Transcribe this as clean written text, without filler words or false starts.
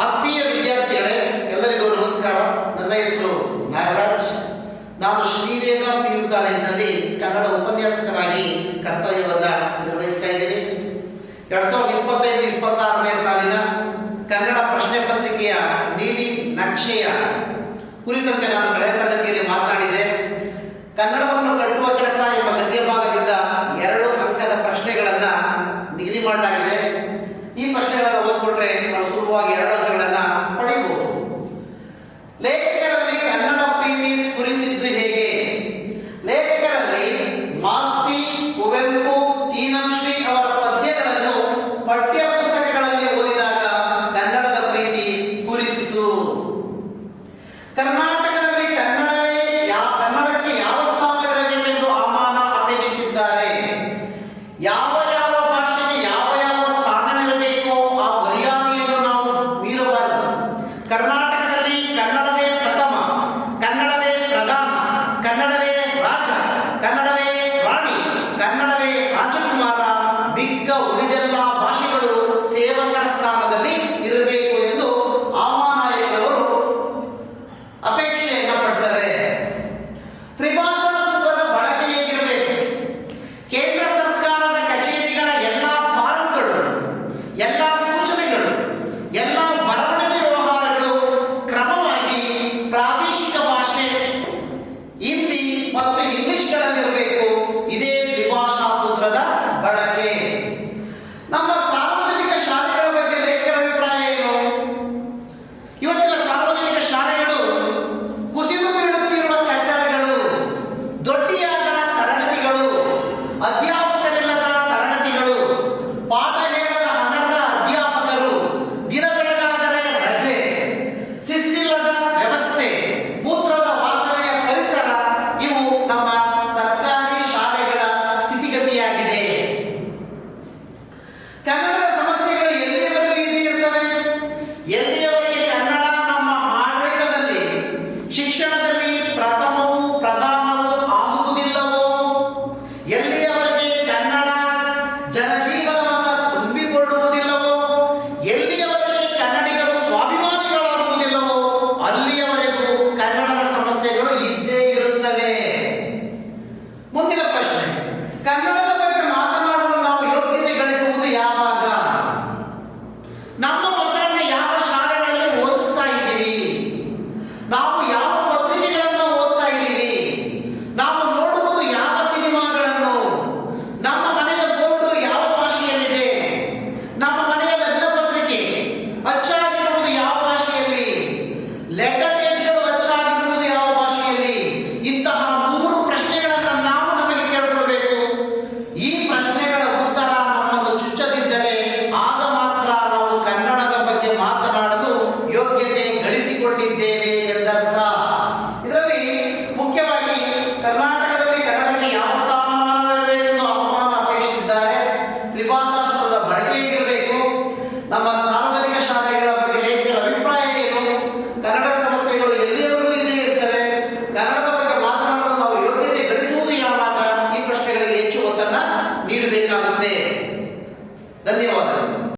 ಆತ್ಮೀಯ ವಿದ್ಯಾರ್ಥಿಗಳೇ, ಎಲ್ಲರಿಗೂ ನಮಸ್ಕಾರ. ನನ್ನ ಹೆಸರು ನಾಗರಾಜ್. ನಾನು ಶ್ರೀವೇದ PU ಕಾಲೇಜಿನಲ್ಲಿ ಕನ್ನಡ ಉಪನ್ಯಾಸಕರಾಗಿ ಕರ್ತವ್ಯವನ್ನು ನಿರ್ವಹಿಸ್ತಾ ಇದ್ದೀನಿ. 2025-26ನೇ ಸಾಲಿನ ಕನ್ನಡ ಪ್ರಶ್ನೆ ಪತ್ರಿಕೆಯ ನೀಲಿ ನಕ್ಷೆಯ ಕುರಿತಂತೆ ನಾನು ಕಳೆದ ತರಗತಿಯಲ್ಲಿ ಮಾತನಾಡಿದೆ. ಕನ್ನಡವನ್ನು ಕಟ್ಟುವ ಕೆಲಸ ಎಂಬ ಗದ್ಯ ಭಾಗದಿಂದ 2 ಅಂಕದ ಪ್ರಶ್ನೆಗಳನ್ನು ನಿಗದಿ ಮಾಡಲಾಗಿದೆ. ಈ ಪ್ರಶ್ನೆಗಳನ್ನು ಓದ್ಕೊಂಡ್ರೆ ನಾವು ಸುಲಭವಾಗಿ 2 ಅಂಕಗಳನ್ನು ಪಡೆಯಬಹುದು. ಲೇಖಕರಲ್ಲಿ ಕನ್ನಡ ಪ್ರೀತಿ ಸ್ಫುರಿಸಿದ್ದು ಹೇಗೆ? ಲೇಖಕರಲ್ಲಿ ಮಾಸ್ತಿ, ಕುವೆಂಪು, ಟಿ.ಶ್ರೀ ಅವರ ಪದ್ಯಗಳನ್ನು ಪಠ್ಯ ಪುಸ್ತಕಗಳಲ್ಲಿ ಓದಿದಾಗ ಕನ್ನಡದ ಪ್ರೀತಿ ಸ್ಫುರಿಸಿತು. ಕರ್ನಾಟಕದಲ್ಲಿ ಕನ್ನಡಕ್ಕೆ ಯಾವ ಸ್ಥಾನವಿರಬೇಕೆಂದು ಆಹ್ವಾನ ಅಪೇಕ್ಷಿಸಿದ್ದಾರೆ. ಯಾವ